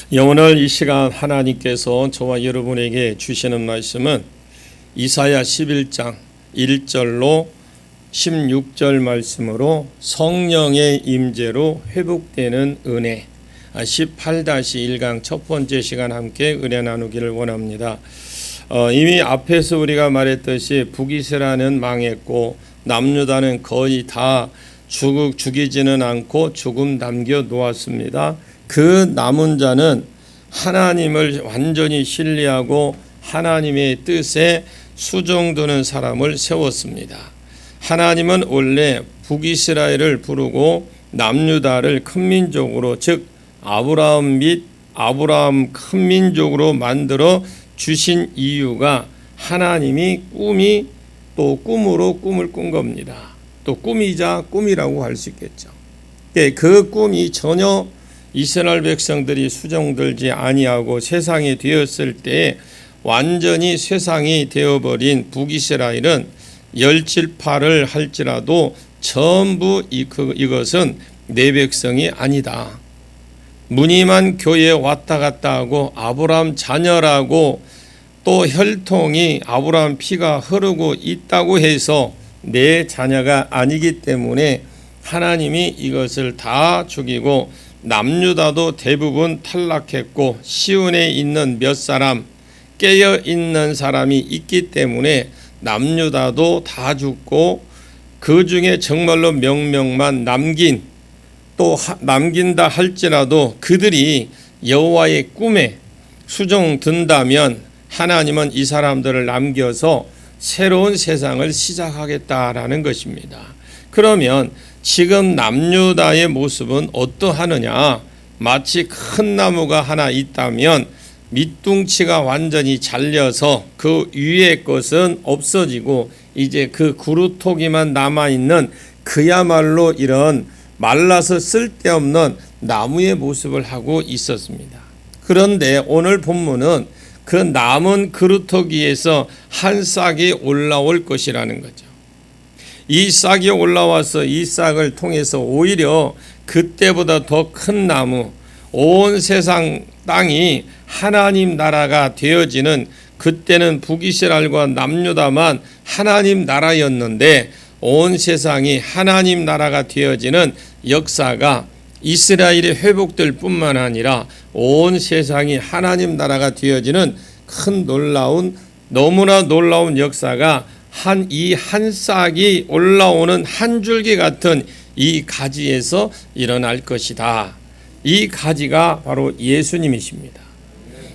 오늘 이 시간 하나님께서 저와 여러분에게 주시는 말씀은 이사야 11장 1절로 16절 말씀으로 성령의 임재로 회복되는 은혜 18-1강 첫 번째 시간 함께 은혜 나누기를 원합니다. 이미 앞에서 우리가 말했듯이 북이스라엘은 망했고 남유다는 거의 다 죽이지는 않고 죽음 남겨 놓았습니다. 그 남은 자는 하나님을 완전히 신뢰하고 하나님의 뜻에 수종드는 사람을 세웠습니다. 하나님은 원래 북이스라엘을 부르고 남유다를 큰 민족으로, 즉 아브라함 큰 민족으로 만들어 주신 이유가 하나님이 꿈으로 꿈을 꾼 겁니다. 또 꿈이자 꿈이라고 할 수 있겠죠. 그 꿈이 전혀 이스라엘 백성들이 수정들지 아니하고 세상이 되었을 때 완전히 세상이 되어버린 북이스라엘은 열질파를 할지라도 전부 이것은 내 백성이 아니다. 무늬만 교회에 왔다 갔다 하고 아브라함 자녀라고 또 혈통이 아브라함 피가 흐르고 있다고 해서 내 자녀가 아니기 때문에 하나님이 이것을 다 죽이고 남유다도 대부분 탈락했고 시온에 있는 몇 사람 깨어 있는 사람이 있기 때문에 남유다도 다 죽고 그 중에 정말로 명명만 남긴다 할지라도 그들이 여호와의 꿈에 수종든다면 하나님은 이 사람들을 남겨서 새로운 세상을 시작하겠다라는 것입니다. 그러면 지금 남유다의 모습은 어떠하느냐? 마치 큰 나무가 하나 있다면 밑둥치가 완전히 잘려서 그 위의 것은 없어지고 이제 그 그루터기만 남아있는 그야말로 이런 말라서 쓸데없는 나무의 모습을 하고 있었습니다. 그런데 오늘 본문은 그 남은 그루터기에서 한 싹이 올라올 것이라는 거죠. 이 싹이 올라와서 이 싹을 통해서 오히려 그때보다 더 큰 나무, 온 세상 땅이 하나님 나라가 되어지는, 그때는 북이스라엘과 남유다만 하나님 나라였는데 온 세상이 하나님 나라가 되어지는 역사가 이스라엘이 회복될 뿐만 아니라 온 세상이 하나님 나라가 되어지는 큰 너무나 놀라운 역사가 한 싹이 올라오는 한 줄기 같은 이 가지에서 일어날 것이다. 이 가지가 바로 예수님이십니다.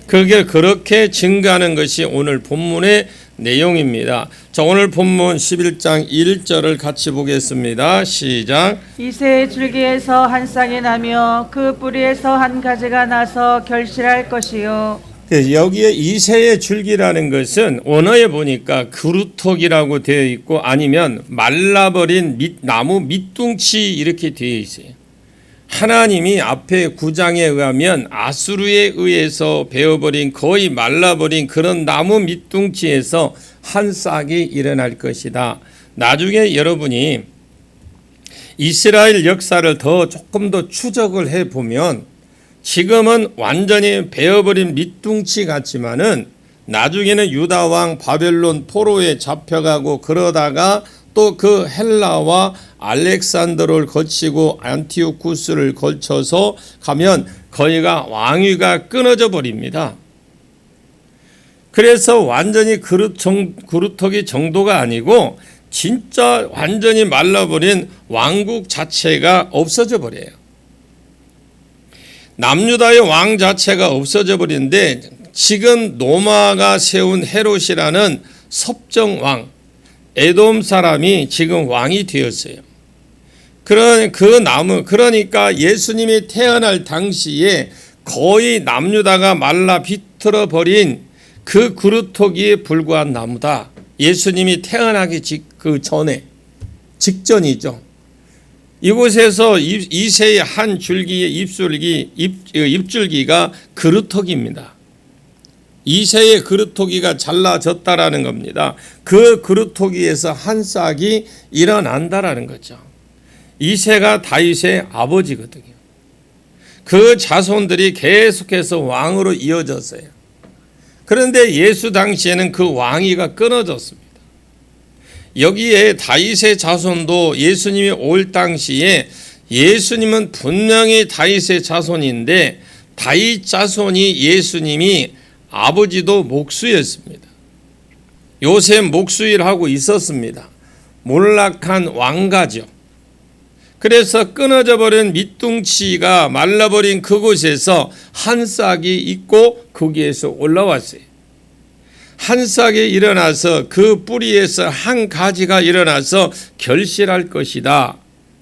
그게 그렇게 증거하는 것이 오늘 본문의 내용입니다. 자, 오늘 본문 11장 1절을 같이 보겠습니다. 시작. 이새의 줄기에서 한 쌍이 나며 그 뿌리에서 한 가지가 나서 결실할 것이요. 여기에 이새의 줄기라는 것은 원어에 보니까 그루터기라고 되어 있고 아니면 말라버린 나무 밑둥치 이렇게 되어 있어요. 하나님이 앞에 9장에 의하면 아수르에 의해서 베어버린 거의 말라버린 그런 나무 밑둥치에서 한 싹이 일어날 것이다. 나중에 여러분이 이스라엘 역사를 조금 더 추적을 해보면 지금은 완전히 베어버린 밑둥치 같지만은 나중에는 유다 왕 바벨론 포로에 잡혀가고 그러다가 또 그 헬라와 알렉산더를 거치고 안티오쿠스를 거쳐서 가면 거기가 왕위가 끊어져 버립니다. 그래서 완전히 그루터기 정도가 아니고 진짜 완전히 말라버린 왕국 자체가 없어져 버려요. 남유다의 왕 자체가 없어져 버리는데 지금 노마가 세운 헤롯이라는 섭정왕, 에돔 사람이 지금 왕이 되었어요. 그러니까 예수님이 태어날 당시에 거의 남유다가 말라 비틀어 버린 그 그루터기에 불과한 나무다. 예수님이 태어나기 직전이죠. 이곳에서 이새의 한 줄기의 잎줄기가 그루터기입니다. 이새의 그루터기가 잘라졌다라는 겁니다. 그 그루터기에서 한 싹이 일어난다라는 거죠. 이새가 다윗의 아버지거든요. 그 자손들이 계속해서 왕으로 이어졌어요. 그런데 예수 당시에는 그 왕위가 끊어졌습니다. 여기에 다윗의 자손도 예수님이 올 당시에 예수님은 분명히 다윗의 자손인데 다윗 자손이 예수님이 아버지도 목수였습니다. 요셉 목수일 하고 있었습니다. 몰락한 왕가죠. 그래서 끊어져 버린 밑둥치가 말라버린 그곳에서 한 싹이 있고 거기에서 올라왔어요. 한 싹이 일어나서 그 뿌리에서 한 가지가 일어나서 결실할 것이다.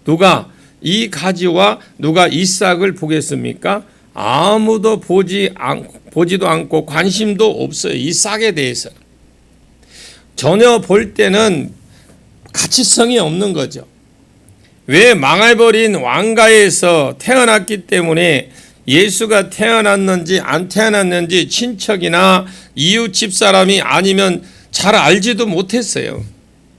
누가 이 가지와 누가 이 싹을 보겠습니까? 아무도 보지도 않고 관심도 없어요. 이 싹에 대해서 전혀 볼 때는 가치성이 없는 거죠. 왜 망해버린 왕가에서 태어났기 때문에 예수가 태어났는지 안 태어났는지 친척이나 이웃 집사람이 아니면 잘 알지도 못했어요.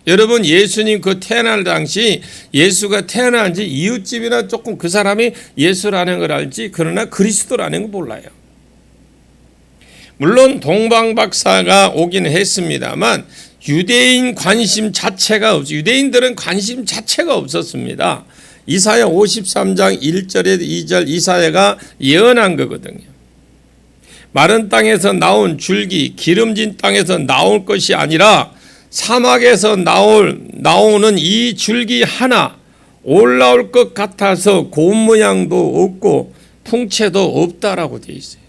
여러분, 예수님 그 태어날 당시 예수가 태어난지 이웃집이나 조금 그 사람이 예수라는 걸 알지, 그러나 그리스도라는 거 몰라요. 물론 동방박사가 오긴 했습니다만 유대인 관심 자체가 유대인들은 관심 자체가 없었습니다. 이사야 53장 1절에 2절 이사야가 예언한 거거든요. 마른 땅에서 나온 줄기, 기름진 땅에서 나올 것이 아니라 사막에서 나오는 이 줄기 하나 올라올 것 같아서 고운 모양도 없고 풍채도 없다라고 되어 있어요.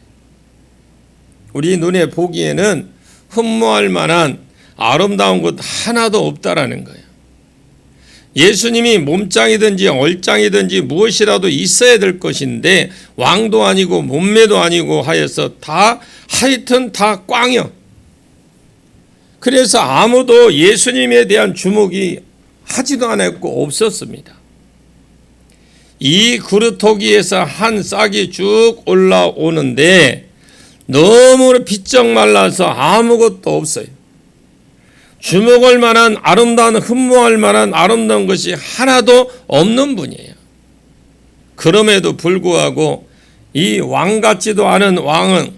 우리 눈에 보기에는 흠모할 만한 아름다운 것 하나도 없다라는 거예요. 예수님이 몸짱이든지 얼짱이든지 무엇이라도 있어야 될 것인데 왕도 아니고 몸매도 아니고 하여서 하여튼 다 꽝이요. 그래서 아무도 예수님에 대한 주목이 하지도 않았고 없었습니다. 이 그루터기에서 한 싹이 쭉 올라오는데 너무 비쩍 말라서 아무것도 없어요. 주목할 만한 아름다운, 흠모할 만한 아름다운 것이 하나도 없는 분이에요. 그럼에도 불구하고 이 왕 같지도 않은 왕은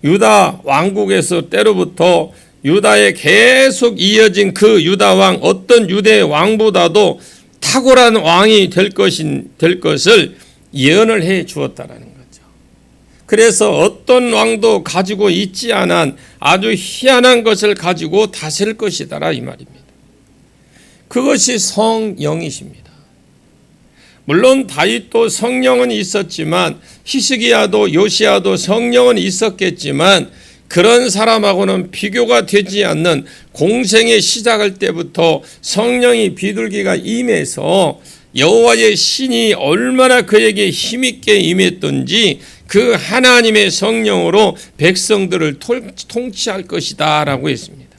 유다 왕국에서 때로부터 유다에 계속 이어진 그 유다 왕, 어떤 유대 왕보다도 탁월한 왕이 될 것을 예언을 해 주었다라는 거죠. 그래서 어떤 왕도 가지고 있지 않은 아주 희한한 것을 가지고 다스릴 것이다라 이 말입니다. 그것이 성령이십니다. 물론 다윗도 성령은 있었지만 히스기야도 요시야도 성령은 있었겠지만 그런 사람하고는 비교가 되지 않는 공생의 시작할 때부터 성령이 비둘기가 임해서 여호와의 신이 얼마나 그에게 힘있게 임했던지 그 하나님의 성령으로 백성들을 통치할 것이다 라고 했습니다.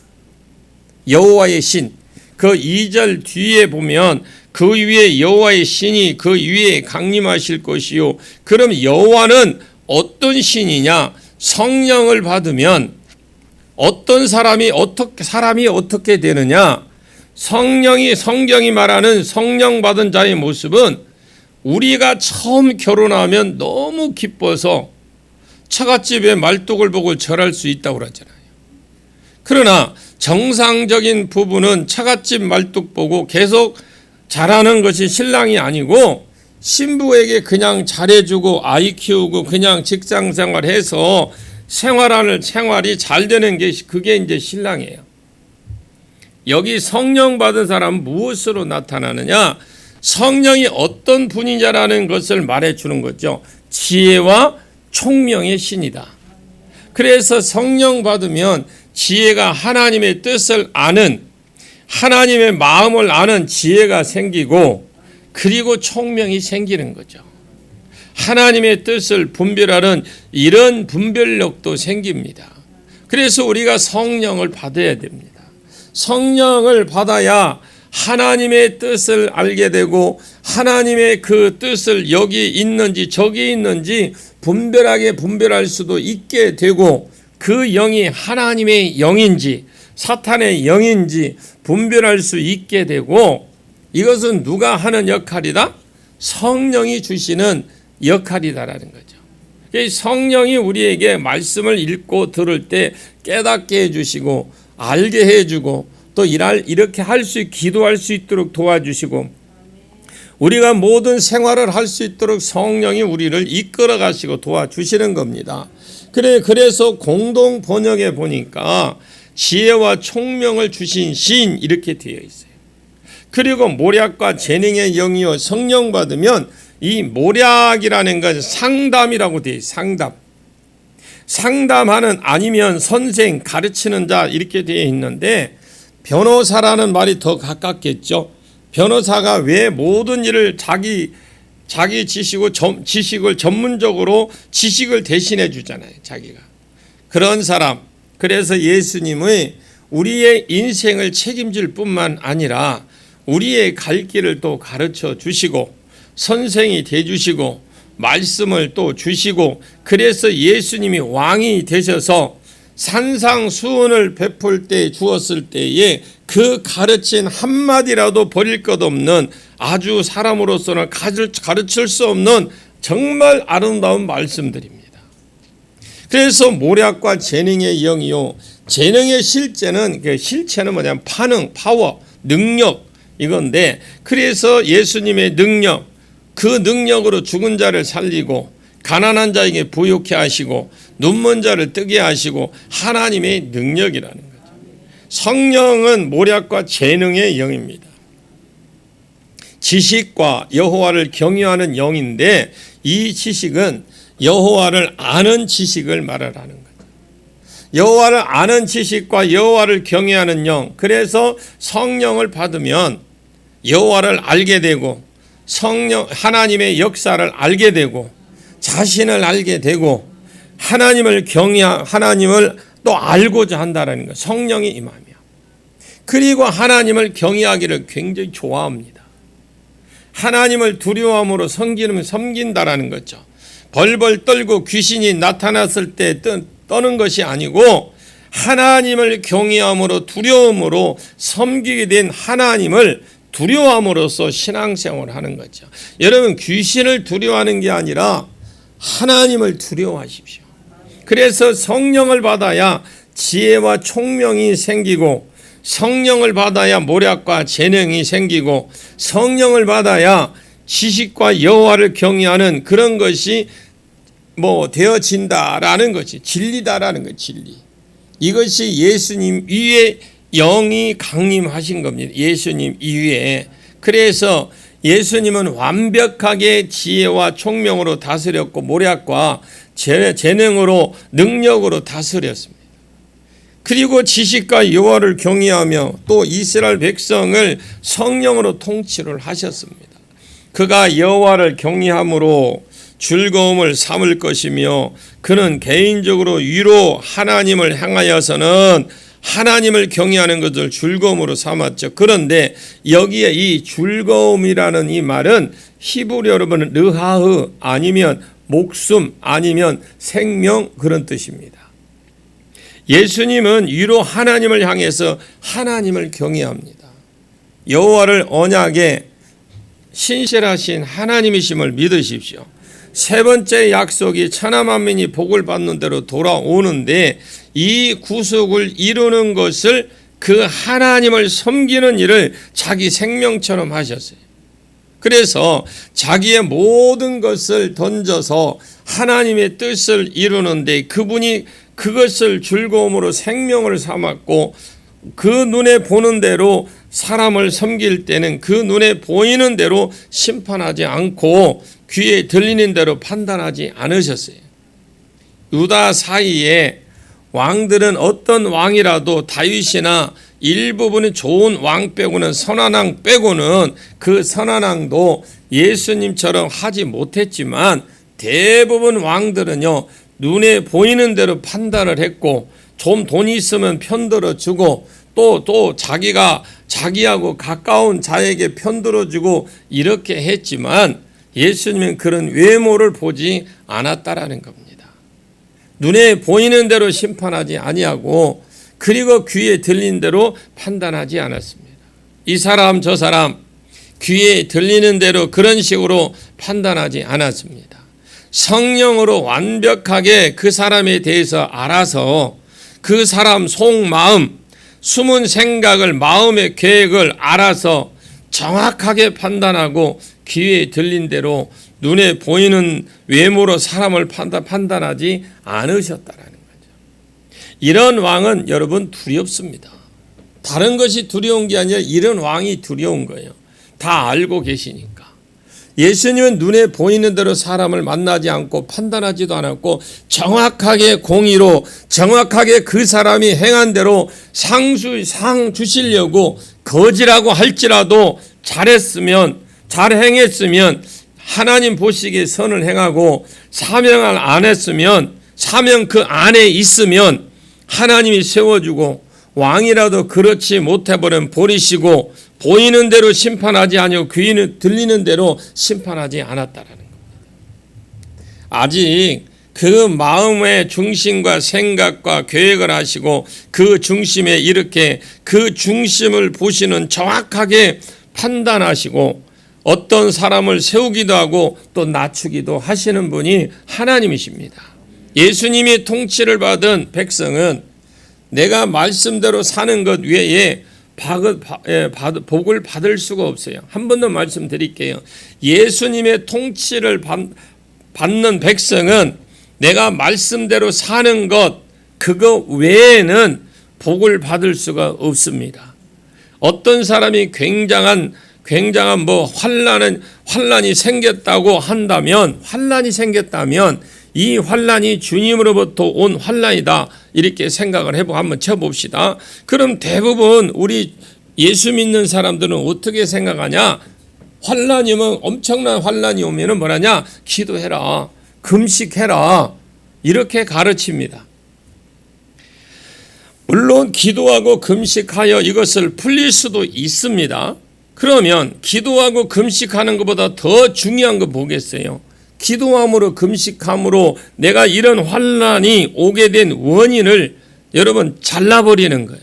여호와의 신, 그 2절 뒤에 보면 그 위에 여호와의 신이 그 위에 강림하실 것이요. 그럼 여호와는 어떤 신이냐? 성령을 받으면 어떤 사람이 어떻게 되느냐? 성경이 말하는 성령 받은 자의 모습은 우리가 처음 결혼하면 너무 기뻐서 처갓집에 말뚝을 보고 절할 수 있다고 그러잖아요. 그러나 정상적인 부부는 처갓집 말뚝 보고 계속 잘하는 것이 신랑이 아니고 신부에게 그냥 잘해주고 아이 키우고 그냥 직장 생활해서 생활이 잘 되는 게 그게 이제 신랑이에요. 여기 성령 받은 사람은 무엇으로 나타나느냐? 성령이 어떤 분이냐라는 것을 말해주는 거죠. 지혜와 총명의 신이다. 그래서 성령 받으면 지혜가 하나님의 뜻을 아는, 하나님의 마음을 아는 지혜가 생기고 그리고 총명이 생기는 거죠. 하나님의 뜻을 분별하는 이런 분별력도 생깁니다. 그래서 우리가 성령을 받아야 됩니다. 성령을 받아야 하나님의 뜻을 알게 되고 하나님의 그 뜻을 여기 있는지 저기 있는지 분별하게 분별할 수도 있게 되고 그 영이 하나님의 영인지 사탄의 영인지 분별할 수 있게 되고 이것은 누가 하는 역할이다? 성령이 주시는 역할이다라는 거죠. 성령이 우리에게 말씀을 읽고 들을 때 깨닫게 해주시고 알게 해주고 또 이렇게 할 수 기도할 수 있도록 도와주시고 우리가 모든 생활을 할 수 있도록 성령이 우리를 이끌어 가시고 도와주시는 겁니다. 그래서 공동 번역에 보니까 지혜와 총명을 주신 신 이렇게 되어 있어요. 그리고 모략과 재능의 영이요 성령 받으면 이 모략이라는 것은 상담이라고 되어 있어요. 상담하는 아니면 선생 가르치는 자 이렇게 되어 있는데 변호사라는 말이 더 가깝겠죠. 변호사가 왜 모든 일을 자기 지식을 전문적으로 지식을 대신해 주잖아요. 자기가 그런 사람. 그래서 예수님의 우리의 인생을 책임질 뿐만 아니라 우리의 갈 길을 또 가르쳐 주시고 선생이 돼 주시고 말씀을 또 주시고 그래서 예수님이 왕이 되셔서 산상수훈을 베풀 때 주었을 때에 그 가르친 한마디라도 버릴 것 없는 아주 사람으로서는 가르칠 수 없는 정말 아름다운 말씀들입니다. 그래서 모략과 재능의 영이요 재능의 실체는 뭐냐면 파워, 능력 이건데 그래서 예수님의 능력 그 능력으로 죽은 자를 살리고 가난한 자에게 부유케 하시고 눈먼 자를 뜨게 하시고 하나님의 능력이라는 거죠. 성령은 모략과 재능의 영입니다. 지식과 여호와를 경외하는 영인데 이 지식은 여호와를 아는 지식을 말하는 거죠. 여호와를 아는 지식과 여호와를 경외하는 영. 그래서 성령을 받으면 여호와를 알게 되고 하나님의 역사를 알게 되고 자신을 알게 되고 하나님을 또 알고자 한다는 것. 성령이 임하며 그리고 하나님을 경외하기를 굉장히 좋아합니다. 하나님을 두려워함으로 섬긴다라는 거죠. 벌벌 떨고 귀신이 나타났을 때 떠는 것이 아니고 하나님을 경외함으로 두려움으로 섬기게 된 하나님을 두려워함으로써 신앙생활을 하는 거죠. 여러분 귀신을 두려워하는 게 아니라 하나님을 두려워하십시오. 그래서 성령을 받아야 지혜와 총명이 생기고 성령을 받아야 모략과 재능이 생기고 성령을 받아야 지식과 여호와를 경외하는 그런 것이 되어진다라는 것이 진리다라는 것. 진리. 이것이 예수님 위에 영이 강림하신 겁니다. 예수님 이외에. 그래서 예수님은 완벽하게 지혜와 총명으로 다스렸고 모략과 재능으로 능력으로 다스렸습니다. 그리고 지식과 여호와를 경외하며 또 이스라엘 백성을 성령으로 통치를 하셨습니다. 그가 여호와를 경외함으로 즐거움을 삼을 것이며 그는 개인적으로 위로 하나님을 향하여서는 하나님을 경외하는 것을 즐거움으로 삼았죠. 그런데 여기에 이 즐거움이라는 이 말은 히브리어로는 르하흐 아니면 목숨 아니면 생명 그런 뜻입니다. 예수님은 위로 하나님을 향해서 하나님을 경외합니다. 여호와를 언약에 신실하신 하나님이심을 믿으십시오. 세 번째 약속이 천하 만민이 복을 받는 대로 돌아오는데 이 구속을 이루는 것을 그 하나님을 섬기는 일을 자기 생명처럼 하셨어요. 그래서 자기의 모든 것을 던져서 하나님의 뜻을 이루는데 그분이 그것을 즐거움으로 생명을 삼았고 그 눈에 보는 대로 사람을 섬길 때는 그 눈에 보이는 대로 심판하지 않고 귀에 들리는 대로 판단하지 않으셨어요. 유다 사이에 왕들은 어떤 왕이라도 다윗이나 일부분이 좋은 왕 빼고는 선한 왕 빼고는 그 선한 왕도 예수님처럼 하지 못했지만 대부분 왕들은요 눈에 보이는 대로 판단을 했고 좀 돈이 있으면 편들어 주고 또 자기하고 가까운 자에게 편들어 주고 이렇게 했지만 예수님은 그런 외모를 보지 않았다라는 겁니다. 눈에 보이는 대로 심판하지 아니하고 그리고 귀에 들리는 대로 판단하지 않았습니다. 이 사람 저 사람 귀에 들리는 대로 그런 식으로 판단하지 않았습니다. 성령으로 완벽하게 그 사람에 대해서 알아서 그 사람 속마음, 숨은 생각을, 마음의 계획을 알아서 정확하게 판단하고 귀에 들린 대로 눈에 보이는 외모로 사람을 판단하지 않으셨다라는 거죠. 이런 왕은 여러분 두렵습니다. 다른 것이 두려운 게 아니라 이런 왕이 두려운 거예요. 다 알고 계시니까. 예수님은 눈에 보이는 대로 사람을 만나지 않고 판단하지도 않았고 정확하게 공의로 정확하게 그 사람이 행한 대로 상 주시려고 거지라고 할지라도 잘했으면 잘 행했으면 하나님 보시기에 선을 행하고 사명을 안 했으면 사명 그 안에 있으면 하나님이 세워주고 왕이라도 그렇지 못해버리면 버리시고 보이는 대로 심판하지 아니고 귀는 들리는 대로 심판하지 않았다라는 겁니다. 아직 그 마음의 중심과 생각과 계획을 하시고 그 중심에 이렇게 그 중심을 보시는 정확하게 판단하시고 어떤 사람을 세우기도 하고 또 낮추기도 하시는 분이 하나님이십니다. 예수님이 통치를 받은 백성은 내가 말씀대로 사는 것 외에 복을 받을 수가 없어요. 한 번 더 말씀드릴게요. 예수님의 통치를 받는 백성은 내가 말씀대로 사는 것 그거 외에는 복을 받을 수가 없습니다. 어떤 사람이 굉장한 환란이 생겼다고 한다면 이 환란이 주님으로부터 온 환란이다 이렇게 생각을 해보고 한번 쳐봅시다. 그럼 대부분 우리 예수 믿는 사람들은 어떻게 생각하냐? 환란이면 엄청난 환란이 오면은 뭐라냐? 기도해라, 금식해라 이렇게 가르칩니다. 물론 기도하고 금식하여 이것을 풀릴 수도 있습니다. 그러면 기도하고 금식하는 것보다 더 중요한 거 뭐겠어요? 기도함으로 금식함으로 내가 이런 환난이 오게 된 원인을 여러분 잘라버리는 거예요.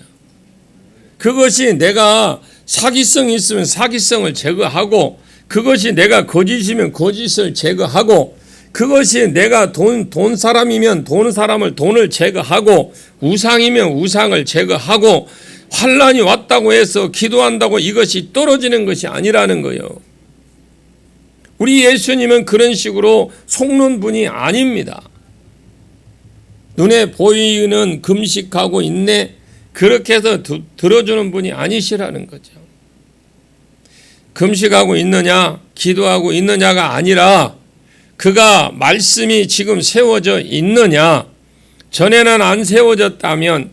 그것이 내가 사기성이 있으면 사기성을 제거하고 그것이 내가 거짓이면 거짓을 제거하고 그것이 내가 돈 사람이면 돈을 제거하고 우상이면 우상을 제거하고 환난이 왔다고 해서 기도한다고 이것이 떨어지는 것이 아니라는 거예요. 우리 예수님은 그런 식으로 속는 분이 아닙니다. 눈에 보이는 금식하고 인내 그렇게 해서 들어주는 분이 아니시라는 거죠. 금식하고 있느냐 기도하고 있느냐가 아니라 그가 말씀이 지금 세워져 있느냐 전에는 안 세워졌다면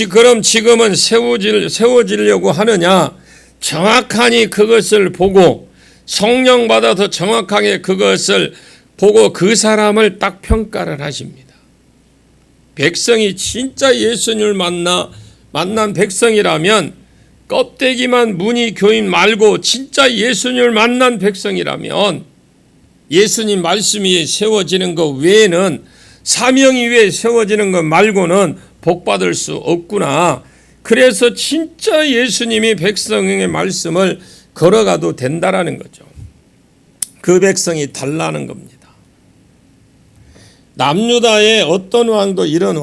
그럼 지금은 세워지려고 하느냐 정확하니 그것을 보고 성령 받아서 정확하게 그것을 보고 그 사람을 딱 평가를 하십니다. 백성이 진짜 예수님을 만난 백성이라면 껍데기만 무늬 교인 말고 진짜 예수님을 만난 백성이라면 예수님 말씀 위에 세워지는 것 외에는 사명이 위에 세워지는 것 말고는 복받을 수 없구나. 그래서 진짜 예수님이 백성의 말씀을 걸어가도 된다라는 거죠. 그 백성이 달라는 겁니다. 남유다의 어떤 왕도 이런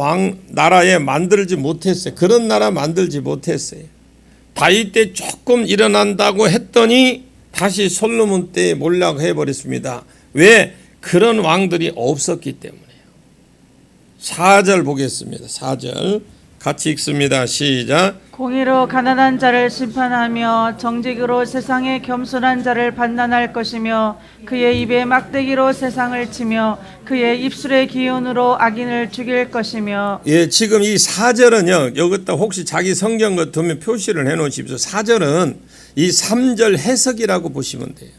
나라에 만들지 못했어요. 그런 나라 만들지 못했어요. 다윗 때 조금 일어난다고 했더니 다시 솔로몬 때에 몰락해 버렸습니다. 왜? 그런 왕들이 없었기 때문에요. 4절 보겠습니다. 4절 같이 읽습니다. 시작. 공의로 가난한 자를 심판하며 정직으로 세상의 겸손한 자를 판단할 것이며 그의 입에 막대기로 세상을 치며 그의 입술의 기운으로 악인을 죽일 것이며. 예, 지금 이 4절은요. 여기다 혹시 자기 성경 같으면 표시를 해 놓으십시오. 4절은 이 3절 해석이라고 보시면 돼요.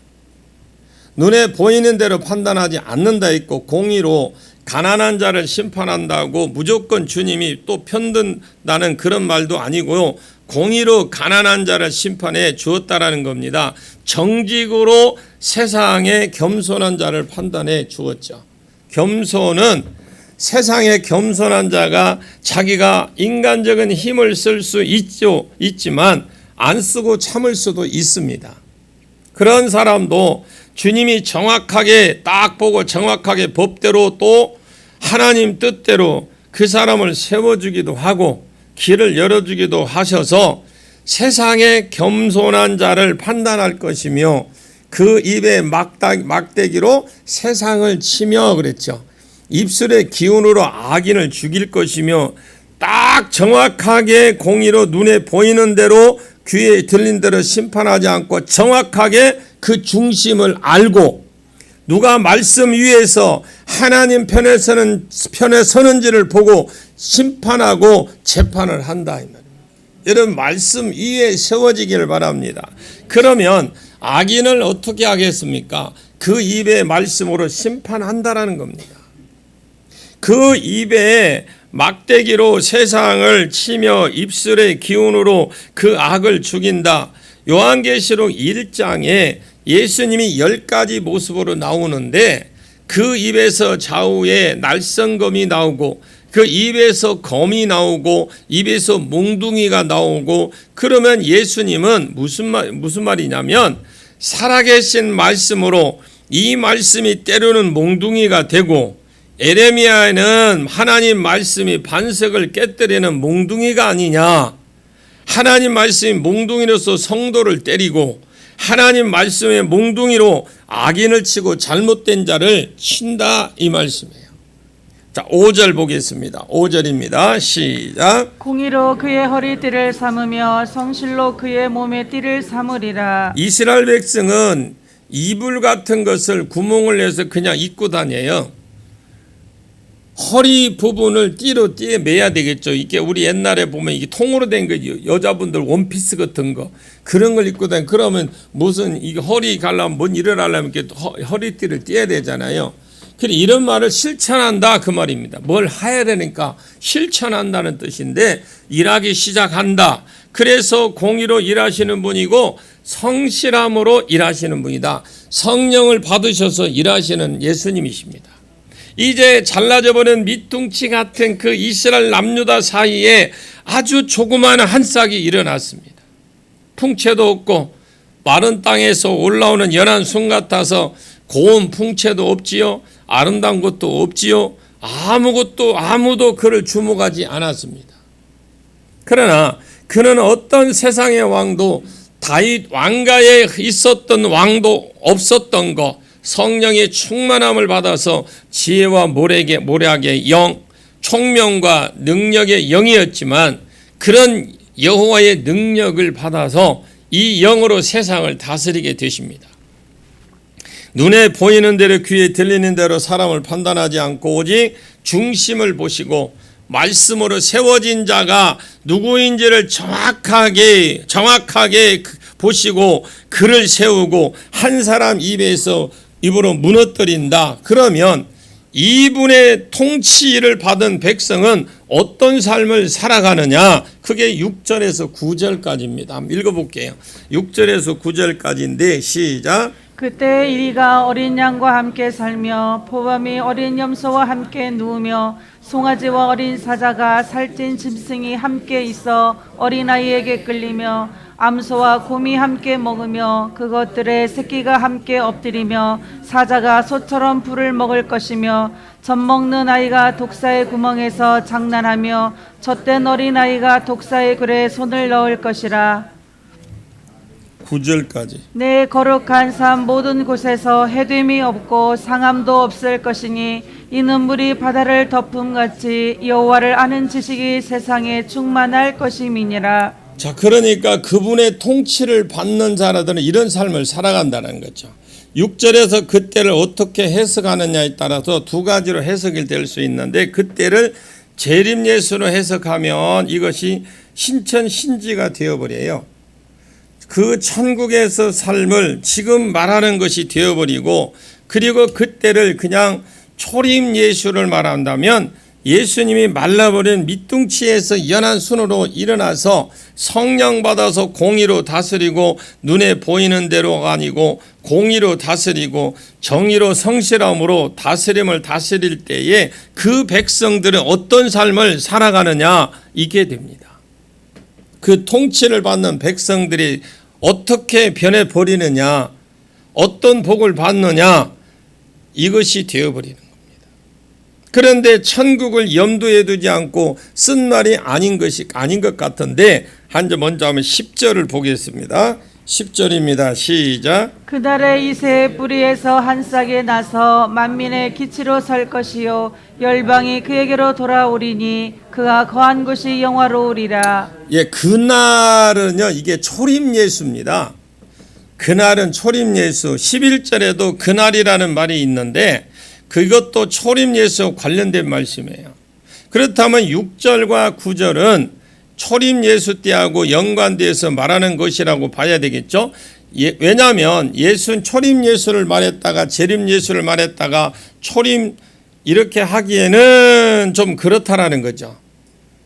눈에 보이는 대로 판단하지 않는다 있고 공의로 가난한 자를 심판한다고 무조건 주님이 또 편든다는 그런 말도 아니고요. 공의로 가난한 자를 심판해 주었다라는 겁니다. 정직으로 세상에 겸손한 자를 판단해 주었죠. 겸손은 세상에 겸손한 자가 자기가 인간적인 힘을 쓸 수 있지만 안 쓰고 참을 수도 있습니다. 그런 사람도 주님이 정확하게 딱 보고 정확하게 법대로 또 하나님 뜻대로 그 사람을 세워주기도 하고 길을 열어주기도 하셔서 세상의 겸손한 자를 판단할 것이며 그 입의 막대기로 세상을 치며 그랬죠. 입술의 기운으로 악인을 죽일 것이며 딱 정확하게 공의로 눈에 보이는 대로 귀에 들린 대로 심판하지 않고 정확하게 그 중심을 알고 누가 말씀 위에서 하나님 편에 서는지를 보고 심판하고 재판을 한다 이 말입니다. 여러분 말씀 위에 세워지기를 바랍니다. 그러면 악인을 어떻게 하겠습니까? 그 입의 말씀으로 심판한다라는 겁니다. 그 입에 막대기로 세상을 치며 입술의 기운으로 그 악을 죽인다. 요한계시록 1장에 예수님이 10가지 모습으로 나오는데 그 입에서 좌우에 날성검이 나오고 그 입에서 검이 나오고 입에서 몽둥이가 나오고 그러면 예수님은 무슨 말이냐면 살아계신 말씀으로 이 말씀이 때로는 몽둥이가 되고 에레미야에는 하나님 말씀이 반석을 깨뜨리는 몽둥이가 아니냐. 하나님 말씀이 몽둥이로서 성도를 때리고 하나님 말씀의 몽둥이로 악인을 치고 잘못된 자를 친다 이 말씀이에요. 자, 5절 보겠습니다. 5절입니다. 시작. 공의로 그의 허리띠를 삼으며 성실로 그의 몸에 띠를 삼으리라. 이스라엘 백성은 이불 같은 것을 구멍을 내서 그냥 입고 다녀요. 허리 부분을 띠로 매야 되겠죠. 이게 우리 옛날에 보면 이게 통으로 된 거 여자분들 원피스 같은 거 그런 걸 입고 다니. 그러면 무슨 이게 허리 갈라면 뭔 일을 하려면 이렇게 허리띠를 띠어야 되잖아요. 그래 이런 말을 실천한다 그 말입니다. 뭘 해야 되니까 실천한다는 뜻인데 일하기 시작한다. 그래서 공의로 일하시는 분이고 성실함으로 일하시는 분이다. 성령을 받으셔서 일하시는 예수님이십니다. 이제 잘라져 버린 밑둥치 같은 그 이스라엘 남유다 사이에 아주 조그마한 한 싹이 일어났습니다. 풍채도 없고 마른 땅에서 올라오는 연한 순 같아서 고운 풍채도 없지요. 아름다운 것도 없지요. 아무도 그를 주목하지 않았습니다. 그러나 그는 어떤 세상의 왕도 다윗 왕가에 있었던 왕도 없었던 것 성령의 충만함을 받아서 지혜와 모략의 영, 총명과 능력의 영이었지만 그런 여호와의 능력을 받아서 이 영으로 세상을 다스리게 되십니다. 눈에 보이는 대로 귀에 들리는 대로 사람을 판단하지 않고 오직 중심을 보시고 말씀으로 세워진 자가 누구인지를 정확하게 보시고 그를 세우고 한 사람 입으로 무너뜨린다. 그러면 이분의 통치를 받은 백성은 어떤 삶을 살아가느냐? 그게 6절에서 9절까지입니다. 한번 읽어볼게요. 6절에서 9절까지인데 시작. 그때 이리가 어린 양과 함께 살며 포범이 어린 염소와 함께 누우며 송아지와 어린 사자가 살찐 짐승이 함께 있어 어린아이에게 끌리며 암소와 곰이 함께 먹으며 그것들의 새끼가 함께 엎드리며 사자가 소처럼 풀을 먹을 것이며 젖먹는 아이가 독사의 구멍에서 장난하며 젖된 어린아이가 독사의 굴에 손을 넣을 것이라. 9절까지. 내 거룩한 삶 모든 곳에서 해됨이 없고 상함도 없을 것이니 이는 물이 바다를 덮음같이 여호와를 아는 지식이 세상에 충만할 것임이니라. 자, 그러니까 그분의 통치를 받는 자라들은 이런 삶을 살아간다는 거죠. 6절에서 그때를 어떻게 해석하느냐에 따라서 두 가지로 해석이 될 수 있는데 그때를 재림예수로 해석하면 이것이 신천신지가 되어버려요. 그 천국에서 삶을 지금 말하는 것이 되어버리고 그리고 그때를 그냥 초림예수를 말한다면 예수님이 말라버린 밑둥치에서 연한 순으로 일어나서 성령 받아서 공의로 다스리고 눈에 보이는 대로가 아니고 공의로 다스리고 정의로 성실함으로 다스림을 다스릴 때에 그 백성들은 어떤 삶을 살아가느냐 이게 됩니다. 그 통치를 받는 백성들이 어떻게 변해버리느냐 어떤 복을 받느냐, 이것이 되어버리는 겁니다. 그런데 천국을 염두에 두지 않고 쓴 말이 아닌 것 같은데 먼저 한번 10절을 보겠습니다. 10절입니다. 시작. 그날에 이새의 뿌리에서 한 싹이 나서 만민의 기치로 설 것이요 열방이 그에게로 돌아오리니 그가 거한 곳이 영화로우리라. 예, 그날은요, 이게 초림 예수입니다. 그날은 초림 예수. 11절에도 그날이라는 말이 있는데 그것도 초림 예수와 관련된 말씀이에요. 그렇다면 6절과 9절은 초림 예수 때하고 연관돼서 말하는 것이라고 봐야 되겠죠. 왜냐하면 예수는 초림 예수를 말했다가 재림 예수를 말했다가 초림 이렇게 하기에는 좀 그렇다라는 거죠.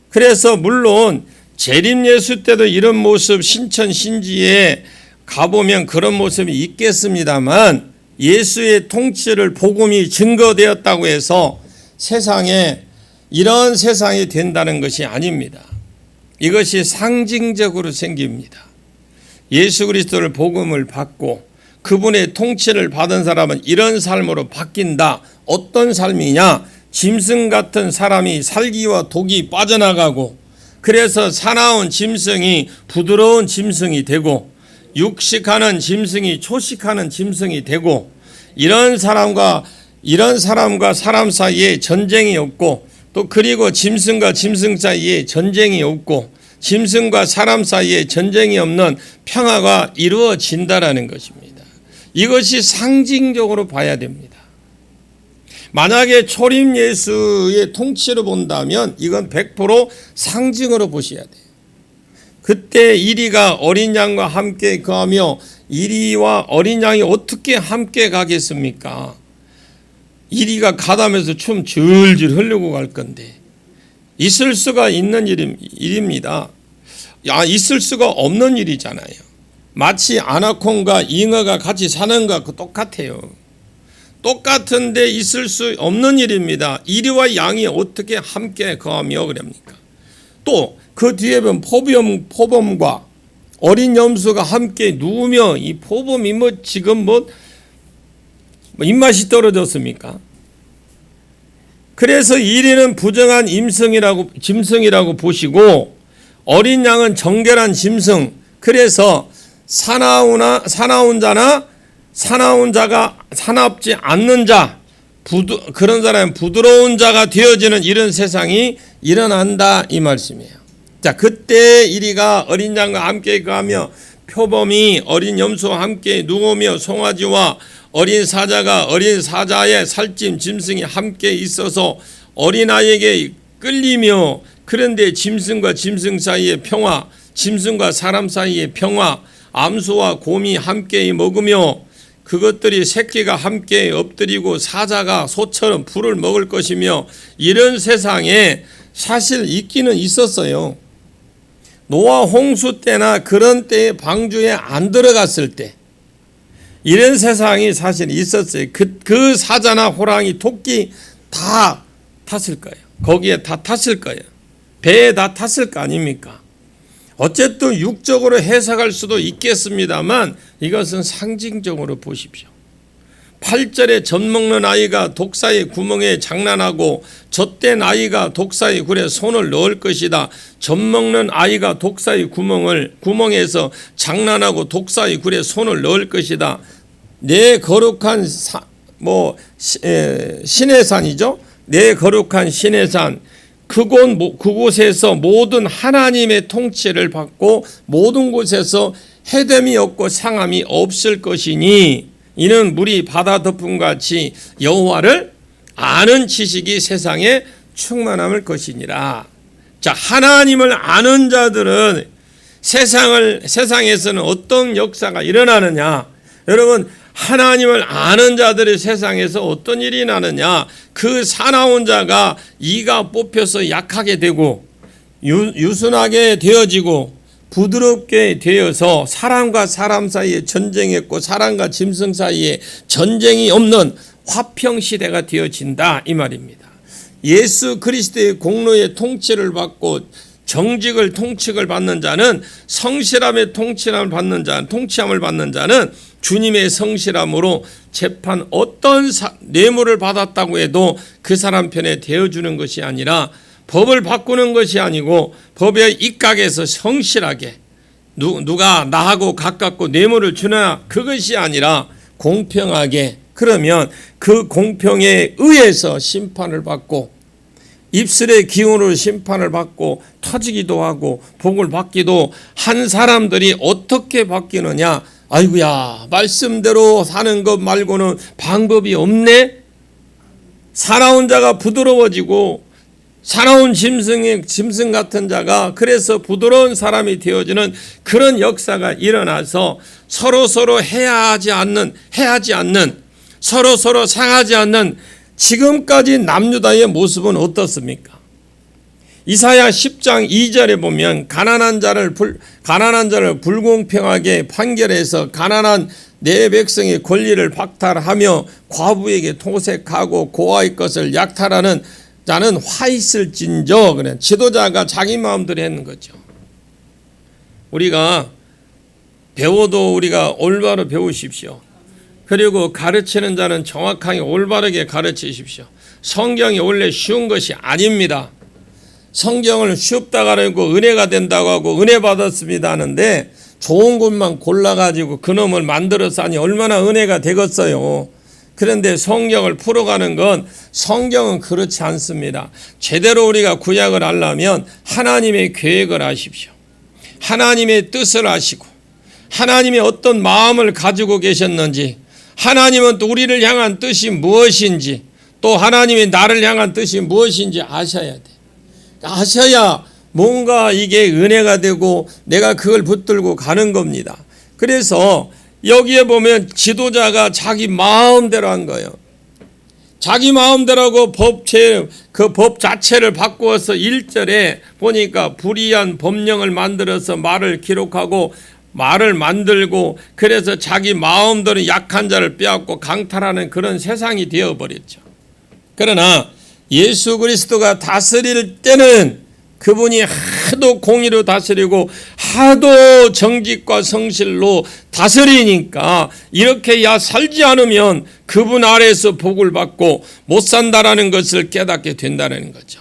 그래서 물론 재림 예수 때도 이런 모습 신천 신지에 가보면 그런 모습이 있겠습니다만 예수의 통치를 복음이 증거되었다고 해서 세상에 이런 세상이 된다는 것이 아닙니다. 이것이 상징적으로 생깁니다. 예수 그리스도를 복음을 받고 그분의 통치를 받은 사람은 이런 삶으로 바뀐다. 어떤 삶이냐? 짐승 같은 사람이 살기와 독이 빠져나가고 그래서 사나운 짐승이 부드러운 짐승이 되고 육식하는 짐승이 초식하는 짐승이 되고 이런 사람과 사람 사이에 전쟁이 없고 또 그리고 짐승과 짐승 사이에 전쟁이 없고 짐승과 사람 사이에 전쟁이 없는 평화가 이루어진다라는 것입니다. 이것이 상징적으로 봐야 됩니다. 만약에 초림 예수의 통치로 본다면 이건 100% 상징으로 보셔야 돼요. 그때 이리가 어린 양과 함께 거하며 이리와 어린 양이 어떻게 함께 가겠습니까? 이리가 가다면서 춤 줄줄 흐르고 갈 건데 있을 수가 있는 일입니다. 있을 수가 없는 일이잖아요. 마치 아나콘과 잉어가 같이 사는 것과 똑같아요. 똑같은데 있을 수 없는 일입니다. 이리와 양이 어떻게 함께 거하며 그럽니까? 또 그 뒤에 보면 포범과 어린 염소가 함께 누우며 이 포범이 지금 입맛이 떨어졌습니까? 그래서 이리는 부정한 짐승이라고 보시고 어린 양은 정결한 짐승. 그래서 사나운 자가 사납지 않는 자, 그런 사람은 부드러운 자가 되어지는 이런 세상이 일어난다 이 말씀이에요. 자, 그때 이리가 어린 양과 함께 가며 표범이 어린 염소와 함께 누우며 송아지와 어린 사자가 어린 사자의 살찜 짐승이 함께 있어서 어린아이에게 끌리며 그런데 짐승과 짐승 사이의 평화, 짐승과 사람 사이의 평화, 암소와 곰이 함께 먹으며 그것들이 새끼가 함께 엎드리고 사자가 소처럼 풀을 먹을 것이며 이런 세상에 사실 있기는 있었어요. 노아 홍수 때나 그런 때에 방주에 안 들어갔을 때 이런 세상이 사실 있었어요. 그 사자나 호랑이, 토끼 다 탔을 거예요. 거기에 다 탔을 거예요. 배에 다 탔을 거 아닙니까? 어쨌든 육적으로 해석할 수도 있겠습니다만 이것은 상징적으로 보십시오. 8절에 젖먹는 아이가 독사의 구멍에 장난하고 젖된 아이가 독사의 굴에 손을 넣을 것이다. 젖먹는 아이가 독사의 구멍에서 장난하고 독사의 굴에 손을 넣을 것이다. 내 거룩한 신의 산이죠. 내 거룩한 신의 산. 그곳에서 모든 하나님의 통치를 받고 모든 곳에서 해됨이 없고 상함이 없을 것이니 이는 물이 바다 덮음같이 여호와를 아는 지식이 세상에 충만함을 것이니라. 자, 하나님을 아는 자들은 세상에서는 어떤 역사가 일어나느냐? 여러분, 하나님을 아는 자들의 세상에서 어떤 일이 나느냐? 그 사나운 자가 이가 뽑혀서 약하게 되고 유순하게 되어지고 부드럽게 되어서 사람과 사람 사이에 전쟁이 없고 사람과 짐승 사이에 전쟁이 없는 화평시대가 되어진다 이 말입니다. 예수 그리스도의 공로의 통치를 받고 통치를 받는 자는 성실함의 통치함을 받는 자는 주님의 성실함으로 재판 어떤 뇌물을 받았다고 해도 그 사람 편에 되어주는 것이 아니라 법을 바꾸는 것이 아니고 법의 입각에서 성실하게 누가 나하고 가깝고 뇌물을 주나 그것이 아니라 공평하게, 그러면 그 공평에 의해서 심판을 받고 입술의 기운으로 심판을 받고 터지기도 하고 복을 받기도 한 사람들이 어떻게 바뀌느냐? 아이고야, 말씀대로 사는 것 말고는 방법이 없네. 사나운 자가 부드러워지고 사나운 짐승 같은 자가 그래서 부드러운 사람이 되어지는 그런 역사가 일어나서 서로 해하지 않는 서로 상하지 않는 지금까지 남유다의 모습은 어떻습니까? 이사야 10장 2절에 보면 가난한 자를 불공평하게 판결해서 가난한 내 백성의 권리를 박탈하며 과부에게 토색하고 고아의 것을 약탈하는 자는 화 있을진저. 그래, 지도자가 자기 마음대로 했는 거죠. 우리가 배워도 우리가 올바로 배우십시오. 그리고 가르치는 자는 정확하게 올바르게 가르치십시오. 성경이 원래 쉬운 것이 아닙니다. 성경을 쉽다고 하고 은혜가 된다고 하고 은혜 받았습니다 하는데 좋은 것만 골라가지고 그놈을 만들어서 하니 얼마나 은혜가 되겠어요. 그런데 성경을 풀어가는 건 성경은 그렇지 않습니다. 제대로 우리가 구약을 하려면 하나님의 계획을 아십시오. 하나님의 뜻을 아시고 하나님이 어떤 마음을 가지고 계셨는지, 하나님은 또 우리를 향한 뜻이 무엇인지, 또 하나님이 나를 향한 뜻이 무엇인지 아셔야 돼. 아셔야 뭔가 이게 은혜가 되고 내가 그걸 붙들고 가는 겁니다. 그래서 여기에 보면 지도자가 자기 마음대로 한 거예요. 자기 마음대로 하고 그 법 자체를 바꾸어서 1절에 보니까 불의한 법령을 만들어서 말을 기록하고 말을 만들고 그래서 자기 마음대로 약한 자를 빼앗고 강탈하는 그런 세상이 되어버렸죠. 그러나 예수 그리스도가 다스릴 때는 그분이 하도 공의로 다스리고 하도 정직과 성실로 다스리니까 이렇게 살지 않으면 그분 아래에서 복을 받고 못 산다라는 것을 깨닫게 된다는 거죠.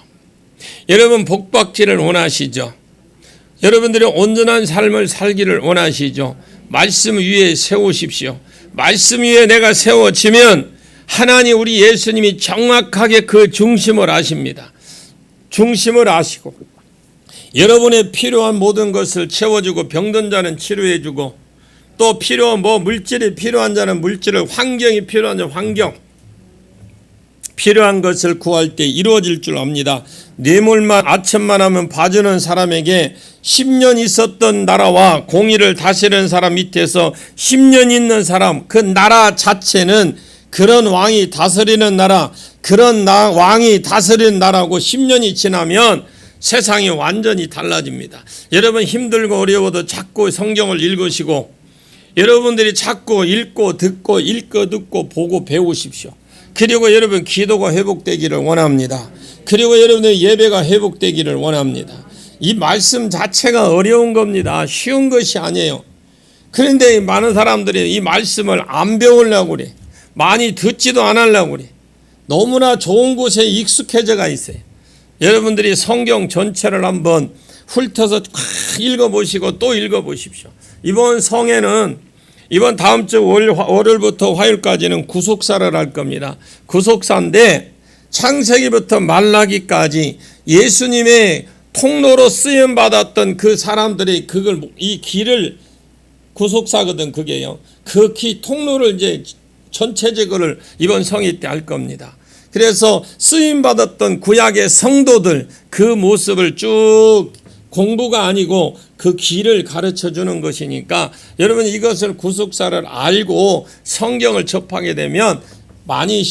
여러분 복받기를 원하시죠? 여러분들이 온전한 삶을 살기를 원하시죠? 말씀 위에 세우십시오. 말씀 위에 내가 세워지면 하나님 우리 예수님이 정확하게 그 중심을 아십니다. 중심을 아시고 여러분의 필요한 모든 것을 채워주고 병든 자는 치료해주고 또 필요한 물질이 필요한 자는 물질을, 환경이 필요한 자는 환경, 필요한 것을 구할 때 이루어질 줄 압니다. 뇌물만 아첨만 하면 봐주는 사람에게 10년 있었던 나라와 공의를 다스리는 사람 밑에서 10년 있는 사람, 그 나라 자체는 그런 왕이 다스리는 나라, 그런 왕이 다스리는 나라고 10년이 지나면 세상이 완전히 달라집니다. 여러분 힘들고 어려워도 자꾸 성경을 읽으시고 여러분들이 자꾸 읽고 듣고 보고 배우십시오. 그리고 여러분 기도가 회복되기를 원합니다. 그리고 여러분의 예배가 회복되기를 원합니다. 이 말씀 자체가 어려운 겁니다. 쉬운 것이 아니에요. 그런데 많은 사람들이 이 말씀을 안 배우려고 그래. 많이 듣지도 안 하려고 그래. 너무나 좋은 곳에 익숙해져가 있어요. 여러분들이 성경 전체를 한번 훑어서 읽어보시고 또 읽어보십시오. 이번 성회는 이번 다음 주 월요일부터 화요일까지는 구속사를 할 겁니다. 구속사인데 창세기부터 말라기까지 예수님의 통로로 쓰임 받았던 그 사람들이 이 길을 구속사거든. 그게요. 그 통로를 이제 전체적으로 이번 성회 때 할 겁니다. 그래서 쓰임 받았던 구약의 성도들 그 모습을 쭉 공부가 아니고 그 길을 가르쳐 주는 것이니까 여러분 이것을 구속사를 알고 성경을 접하게 되면 많이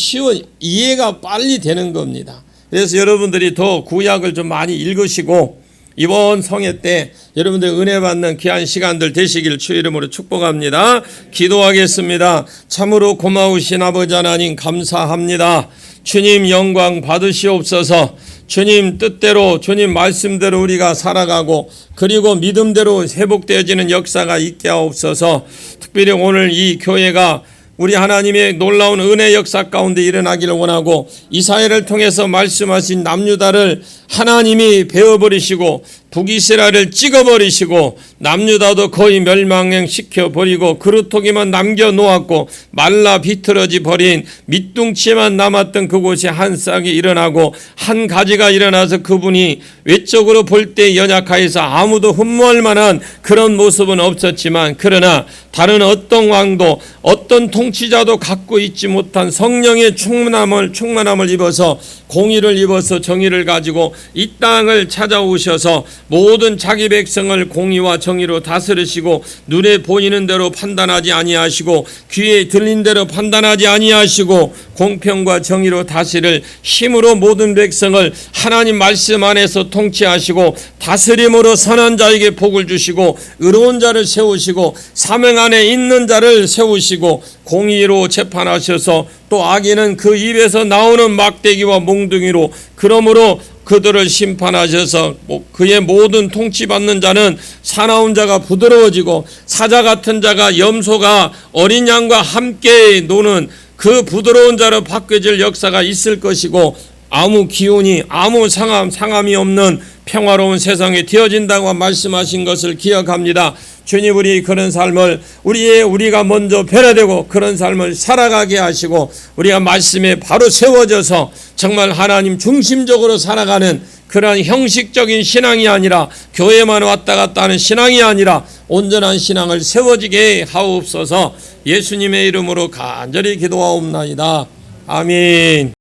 이해가 빨리 되는 겁니다. 그래서 여러분들이 더 구약을 좀 많이 읽으시고 이번 성회 때 여러분들 은혜 받는 귀한 시간들 되시길 주 이름으로 축복합니다. 기도하겠습니다. 참으로 고마우신 아버지 하나님 감사합니다. 주님 영광 받으시옵소서. 주님 뜻대로 주님 말씀대로 우리가 살아가고 그리고 믿음대로 회복되어지는 역사가 있게 하옵소서. 특별히 오늘 이 교회가 우리 하나님의 놀라운 은혜 역사 가운데 일어나기를 원하고 이 사회를 통해서 말씀하신 남유다를 하나님이 베어버리시고 북이스라엘을 찍어버리시고 남유다도 거의 멸망시켜버리고 그루터기만 남겨놓았고 말라 비틀어지 버린 밑둥치만 남았던 그곳에 한 싹이 일어나고 한 가지가 일어나서 그분이 외적으로 볼 때 연약하여서 아무도 흠모할 만한 그런 모습은 없었지만 그러나 다른 어떤 왕도 어떤 통치자도 갖고 있지 못한 성령의 충만함을 입어서 공의를 입어서 정의를 가지고 이 땅을 찾아오셔서 모든 자기 백성을 공의와 정의로 다스리시고 눈에 보이는 대로 판단하지 아니하시고 귀에 들린 대로 판단하지 아니하시고 공평과 정의로 다스릴 힘으로 모든 백성을 하나님 말씀 안에서 통치하시고 다스림으로 선한 자에게 복을 주시고 의로운 자를 세우시고 사명 안에 있는 자를 세우시고 공의로 재판하셔서 또 악인은 그 입에서 나오는 막대기와 몽둥이로 그러므로 그들을 심판하셔서 그의 모든 통치받는 자는 사나운 자가 부드러워지고 사자 같은 자가 염소가 어린 양과 함께 노는 그 부드러운 자로 바뀌어질 역사가 있을 것이고 아무 기운이 아무 상함이 없는 평화로운 세상에 되어진다고 말씀하신 것을 기억합니다. 주님 우리 그런 삶을 우리가 먼저 변화되고 그런 삶을 살아가게 하시고 우리가 말씀에 바로 세워져서 정말 하나님 중심적으로 살아가는 그러한 형식적인 신앙이 아니라 교회만 왔다 갔다 하는 신앙이 아니라 온전한 신앙을 세워지게 하옵소서. 예수님의 이름으로 간절히 기도하옵나이다. 아멘.